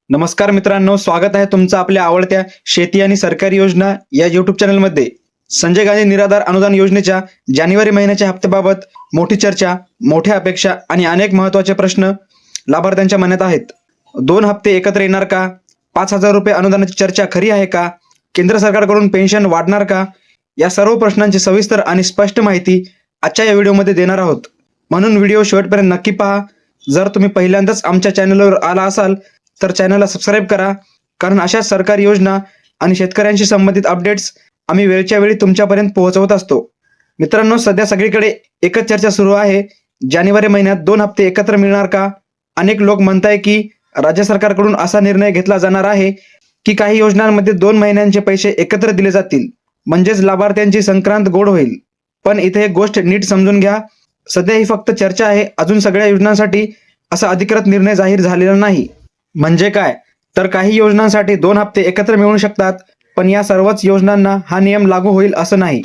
नमस्कार मित्रांनो, स्वागत आहे तुमचं आपल्या आवडत्या शेती आणि सरकारी योजना या युट्यूब चॅनलमध्ये. संजय गांधी निराधार अनुदान योजनेच्या जानेवारी महिन्याच्या हप्त्याबाबत मोठी चर्चा, मोठ्या अपेक्षा आणि अनेक महत्त्वाचे प्रश्न लाभार्थ्यांच्या मनात आहेत. 2 हप्ते एकत्र येणार का? 5,000 रुपये अनुदानाची चर्चा खरी आहे का? केंद्र सरकारकडून पेन्शन वाढणार का? या सर्व प्रश्नांची सविस्तर आणि स्पष्ट माहिती आजच्या या व्हिडिओमध्ये देणार आहोत. म्हणून व्हिडिओ शेवटपर्यंत नक्की पहा. जर तुम्ही पहिल्यांदाच आमच्या चॅनलवर आला असाल तर चॅनलला सबस्क्राईब करा, कारण अशा सरकारी योजना आणि शेतकऱ्यांशी संबंधित अपडेट्स आम्ही वेळच्या वेळी तुमच्यापर्यंत पोहोचवत असतो. मित्रांनो, सध्या सगळीकडे एकच चर्चा सुरू आहे. जानेवारी महिन्यात 2 हप्ते एकत्र मिळणार का? अनेक लोक म्हणताय की राज्य सरकारकडून असा निर्णय घेतला जाणार आहे की काही योजनांमध्ये 2 महिन्यांचे पैसे एकत्र दिले जातील, म्हणजेच लाभार्थ्यांची संक्रांत गोड होईल. पण इथे एक गोष्ट नीट समजून घ्या. सध्या ही फक्त चर्चा आहे. अजून सगळ्या योजनांसाठी असा अधिकृत निर्णय जाहीर झालेला नाही. म्हणजे काय, तर काही योजनांसाठी 2 हप्ते एकत्र मिळू शकतात, पण या सर्वच योजनांना हा नियम लागू होईल असं नाही.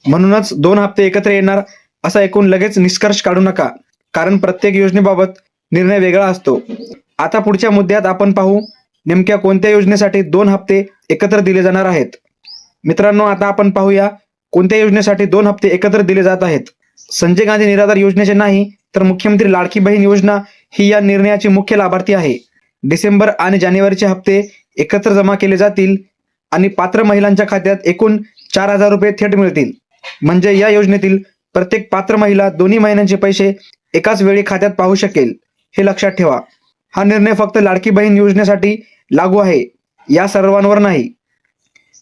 म्हणूनच 2 हप्ते एकत्र येणार असा ऐकून लगेच निष्कर्ष काढू नका, कारण प्रत्येक योजनेबाबत निर्णय वेगळा असतो. आता पुढच्या मुद्द्यात आपण पाहू नेमक्या कोणत्या योजनेसाठी 2 हप्ते एकत्र दिले जाणार आहेत. मित्रांनो, आता आपण पाहूया कोणत्या योजनेसाठी 2 हप्ते एकत्र दिले जात आहेत. संजय गांधी निराधार योजनेचे नाही, तर मुख्यमंत्री लाडकी बहीण योजना ही या निर्णयाची मुख्य लाभार्थी आहे. डिसेंबर आणि जानेवारीचे हप्ते एकत्र जमा केले जातील आणि पात्र महिलांच्या खात्यात एकूण 4,000 रुपये थेट मिळतील. म्हणजे या योजनेतील प्रत्येक पात्र महिला दोन्ही महिन्यांचे पैसे एकाच वेळी खात्यात पाहू शकेल. हे लक्षात ठेवा. हा निर्णय फक्त लाडकी बहीण योजनेसाठी लागू आहे, या सर्वांवर नाही.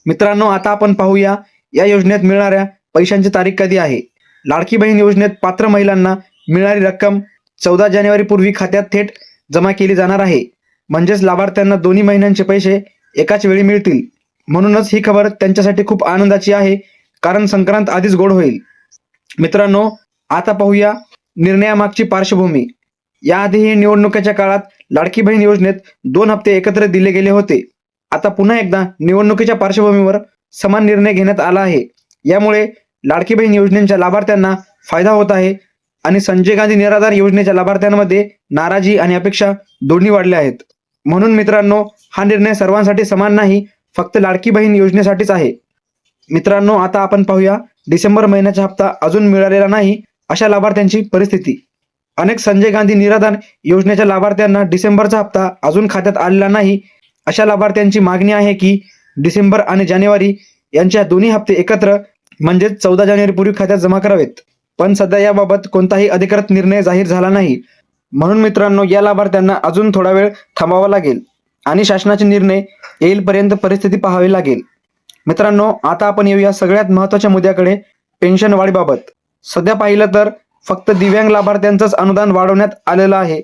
मित्रांनो, आता आपण पाहूया या योजनेत मिळणाऱ्या पैशांची तारीख कधी आहे. लाडकी बहीण योजनेत पात्र महिलांना मिळणारी रक्कम 14 जानेवारी पूर्वी खात्यात थेट जमा केली जाणार आहे. म्हणजेच लाभार्थ्यांना दोन्ही महिन्यांचे पैसे एकाच वेळी मिळतील. म्हणूनच ही खबर त्यांच्यासाठी खूप आनंदाची आहे, कारण संक्रांत आधीच गोड होईल. मित्रांनो, आता पाहूया निर्णयामागची पार्श्वभूमी. याआधीही निवडणुकीच्या काळात लाडकी बहीण योजनेत 2 हप्ते एकत्र दिले गेले होते. आता पुन्हा एकदा निवडणुकीच्या पार्श्वभूमीवर समान निर्णय घेण्यात आला आहे. यामुळे लाडकी बहीण योजनेच्या लाभार्थ्यांना फायदा होत आहे आणि संजय गांधी निराधार योजनेच्या लाभार्थ्यांमध्ये नाराजी आणि अपेक्षा दोन्ही वाढल्या आहेत. म्हणून मित्रांनो, हा निर्णय सर्वांसाठी समान नाही, फक्त लाडकी बहीण योजनेसाठीच आहे. मित्रांनो, आता आपण पाहूया डिसेंबर महिन्याचा हप्ता अजून मिळालेला नाही अशा लाभार्थ्यांची परिस्थिती. अनेक संजय गांधी निराधार योजनेच्या लाभार्थ्यांना डिसेंबरचा हप्ता अजून खात्यात आलेला नाही. अशा लाभार्थ्यांची मागणी आहे की डिसेंबर आणि जानेवारी यांच्या दोन्ही हप्ते एकत्र, म्हणजेच 14 जानेवारी पूर्वी खात्यात जमा करावेत. पण सध्या याबाबत कोणताही अधिकृत निर्णय जाहीर झाला नाही. म्हणून मित्रांनो, या लाभार्थ्यांना अजून थोडा वेळ थांबावा लागेल आणि शासनाचे निर्णय येईलपर्यंत परिस्थिती पाहावी लागेल. मित्रांनो, आता आपण येऊया सगळ्यात महत्त्वाच्या मुद्द्याकडे, पेन्शन वाढीबाबत. सध्या पाहिलं तर फक्त दिव्यांग लाभार्थ्यांचंच अनुदान वाढवण्यात आलेलं आहे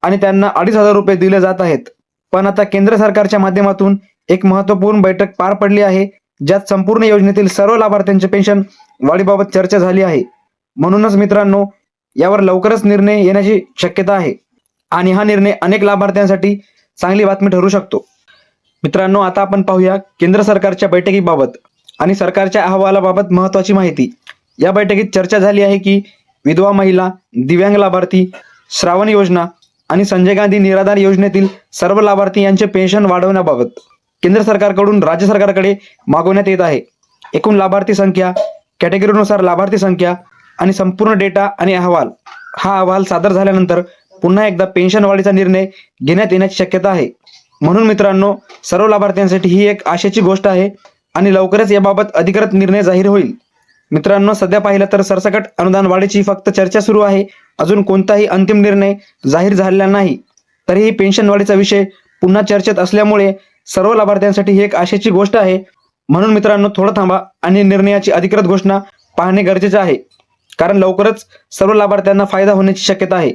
आणि त्यांना 2,500 रुपये दिले जात आहेत. पण आता केंद्र सरकारच्या माध्यमातून एक महत्त्वपूर्ण बैठक पार पडली आहे, ज्यात संपूर्ण योजनेतील सर्व लाभार्थ्यांचे पेन्शन वाढीबाबत चर्चा झाली आहे. म्हणूनच मित्रांनो, यावर लवकरच निर्णय येण्याची शक्यता आहे आणि हा निर्णय अनेक लाभार्थ्यांसाठी चांगली बातमी ठरू शकतो. मित्रांनो, आता आपण पाहूया केंद्र सरकारच्या बैठकीबाबत आणि सरकारच्या अहवालाबाबत महत्त्वाची माहिती. या बैठकीत चर्चा झाली आहे की विधवा महिला, दिव्यांग लाभार्थी, श्रावण योजना आणि संजय गांधी निराधार योजनेतील सर्व लाभार्थी यांचे पेन्शन वाढवण्याबाबत केंद्र सरकारकडून राज्य सरकारकडे मागवण्यात येत आहे. एकूण लाभार्थी संख्या, कॅटेगरीनुसार लाभार्थी संख्या आणि संपूर्ण डेटा आणि अहवाल. हा अहवाल सादर झाल्यानंतर पुन्हा एकदा पेन्शन वाढीचा निर्णय घेण्यात येण्याची शक्यता आहे. म्हणून मित्रांनो, सर्व लाभार्थ्यांसाठी ही एक आशेची गोष्ट आहे आणि लवकरच याबाबत अधिकृत निर्णय जाहीर होईल. मित्रांनो, सध्या पाहिलं तर सरसकट अनुदान वाढीची फक्त चर्चा सुरू आहे. अजून कोणताही अंतिम निर्णय जाहीर झालेला नाही. तरीही पेन्शन वाढीचा विषय पुन्हा चर्चेत असल्यामुळे सर्व लाभार्थ्यांसाठी ही एक आशेची गोष्ट आहे. म्हणून मित्रांनो, थोडं थांबा आणि निर्णयाची अधिकृत घोषणा पाहणे गरजेचे आहे, कारण लवकरच सर्व लाभार्थ्यांना फायदा होण्याची शक्यता आहे.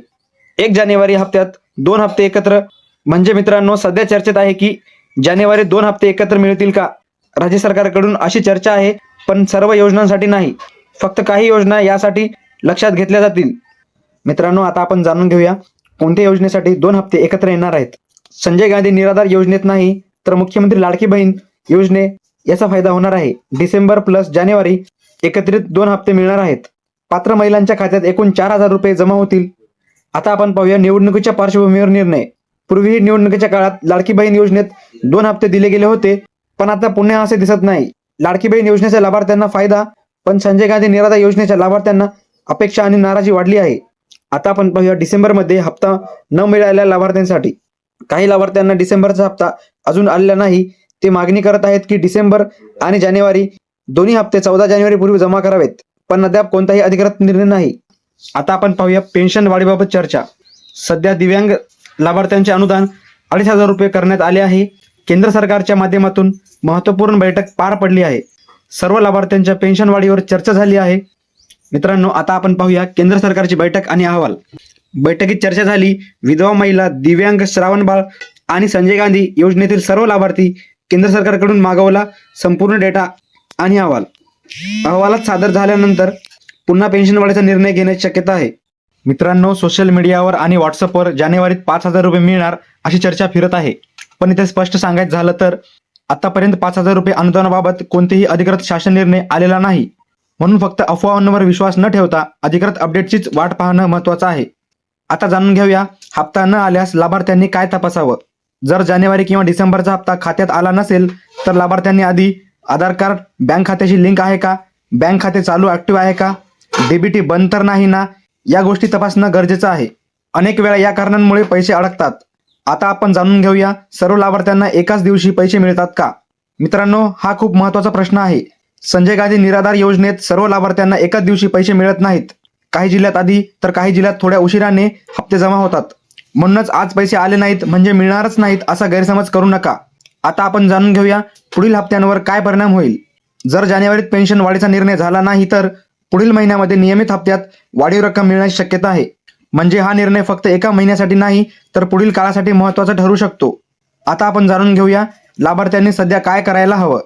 1 जानेवारी हप्त्यात 2 हप्ते एकत्र, म्हणजे मित्रांनो, सध्या चर्चेत आहे की जानेवारी 2 हप्ते एकत्र मिळतील का. राज्य सरकारकडून अशी चर्चा आहे, पण सर्व योजनांसाठी नाही. फक्त काही योजना यासाठी लक्षात घेतल्या जातील. मित्रांनो, आता आपण जाणून घेऊया कोणत्या योजनेसाठी 2 हप्ते एकत्र येणार आहेत. संजय गांधी निराधार योजनेत नाही, तर मुख्यमंत्री लाडकी बहीण योजने याचा फायदा होणार आहे. डिसेंबर प्लस जानेवारी एकत्रित 2 हप्ते मिळणार आहेत. पात्र महिलांच्या खात्यात एकूण 4,000 रुपये जमा होतील. आता आपण पाहूया निवडणुकीच्या पार्श्वभूमीवर निर्णय. पूर्वी निवडणुकीच्या काळात लाडकी बहीण योजनेत 2 हप्ते दिले गेले होते, पण आता पुन्हा असे दिसत नाही. लाडकी बहीण योजनेच्या लाभार्थ्यांना फायदा, पण संजय गांधी निराधार योजनेच्या लाभार्थ्यांना अपेक्षा आणि नाराजी वाढली आहे. आता आपण पाहूया डिसेंबरमध्ये हप्ता न मिळालेल्या लाभार्थ्यांसाठी. काही लाभार्थ्यांना डिसेंबरचा हप्ता अजून आलेला नाही. ते मागणी करत आहेत की डिसेंबर आणि जानेवारी दोन्ही हप्ते 14 जानेवारी पूर्वी जमा करावेत, पण अद्याप कोणताही अधिकृत निर्णय नाही. आता आपण पाहूया पेन्शन वाढीबाबत चर्चा. सध्या दिव्यांग लाभार्थ्यांचे अनुदान 2,500 रुपये करण्यात आले आहे. केंद्र सरकारच्या माध्यमातून महत्त्वपूर्ण बैठक पार पडली आहे. सर्व लाभार्थ्यांच्या पेन्शन वाढीवर चर्चा झाली आहे. मित्रांनो, आता आपण पाहूया केंद्र सरकारची बैठक आणि अहवाल. बैठकीत चर्चा झाली. विधवा महिला, दिव्यांग, श्रावणबाळ आणि संजय गांधी योजनेतील सर्व लाभार्थी केंद्र सरकारकडून मागवला संपूर्ण डेटा आणि अहवाल. अहवालात सादर झाल्यानंतर पुन्हा पेन्शन वाढीचा निर्णय घेण्याची शक्यता आहे. मित्रांनो, सोशल मीडियावर आणि व्हॉट्सअपवर जानेवारीत 5,000 रुपये मिळणार अशी चर्चा फिरत आहे. पण इथे स्पष्ट सांगायचं झालं तर आतापर्यंत 5,000 रुपये अनुदानाबाबत कोणतेही अधिकृत शासन निर्णय आलेला नाही. म्हणून फक्त अफवांवर विश्वास न ठेवता अधिकृत अपडेटचीच वाट पाहणं महत्त्वाचं आहे. आता जाणून घेऊया हप्ता न आल्यास लाभार्थ्यांनी काय तपासावं. जर जानेवारी किंवा डिसेंबरचा हप्ता खात्यात आला नसेल तर लाभार्थ्यांनी आधी आधार कार्ड, बँक खात्याची लिंक आहे का, बँक खाते चालू ऍक्टिव्ह आहे का, डीबीटी बंद तर नाही ना, या गोष्टी तपासणं गरजेचं आहे. अनेक वेळा या कारणांमुळे पैसे अडकतात. आता आपण जाणून घेऊया सर्व लाभार्थ्यांना एकाच दिवशी पैसे मिळतात का. मित्रांनो, हा खूप महत्त्वाचा प्रश्न आहे. संजय गांधी निराधार योजनेत सर्व लाभार्थ्यांना एकाच दिवशी पैसे मिळत नाहीत. काही जिल्ह्यात आधी तर काही जिल्ह्यात थोड्या उशिराने हप्ते जमा होतात. म्हणूनच आज पैसे आले नाहीत म्हणजे मिळणारच नाहीत असा गैरसमज करू नका. आता आपण जाणून घेऊया पुढील हप्त्यांवर काय परिणाम होईल. जर जानेवारीत पेन्शन वाढीचा निर्णय झाला नाही तर पुढील महिन्यामध्ये नियमित हप्त्यात वाढीव रक्कम मिळण्याची शक्यता आहे. म्हणजे हा निर्णय फक्त एका महिन्यासाठी नाही तर पुढील काळासाठी महत्त्वाचा ठरू शकतो. आता आपण जाणून घेऊया लाभार्थ्यांनी सध्या काय करायला हवं.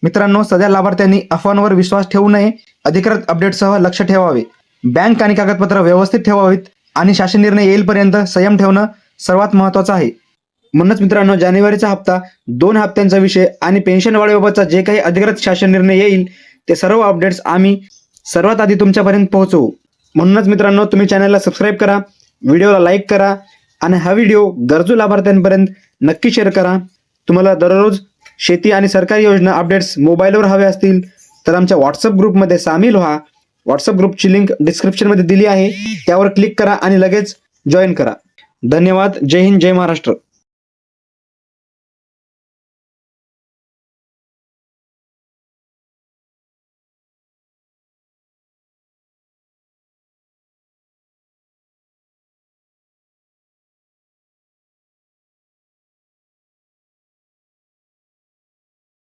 मित्रांनो, सध्या लाभार्थ्यांनी अफवांवर विश्वास ठेवू नये. अधिकृत अपडेटसह लक्ष ठेवावे. बँक आणि कागदपत्र व्यवस्थित ठेवावीत आणि शासन निर्णय येईपर्यंत संयम ठेवणं सर्वात महत्त्वाचं आहे. म्हणूनच मित्रांनो, जानेवारीचा हप्ता, 2 हप्त्यांचा विषय आणि पेन्शन वाढीबाबतचा जे काही अधिकृत शासन निर्णय येईल ते सर्व अपडेट्स आम्ही सर्वात आधी तुमच्यापर्यंत पोहोचवू. म्हणूनच मित्रांनो, तुम्ही चॅनलला सबस्क्राईब करा, व्हिडिओला लाईक करा आणि हा व्हिडिओ गरजू लाभार्थ्यांपर्यंत नक्की शेअर करा. तुम्हाला दररोज शेती आणि सरकारी योजना अपडेट्स मोबाईलवर हवे असतील तर आमच्या व्हॉट्सअप ग्रुपमध्ये सामील व्हा. व्हॉट्सअप ग्रुपची लिंक डिस्क्रिप्शनमध्ये दिली आहे. त्यावर क्लिक करा आणि लगेच जॉईन करा. धन्यवाद. जय हिंद, जय महाराष्ट्र.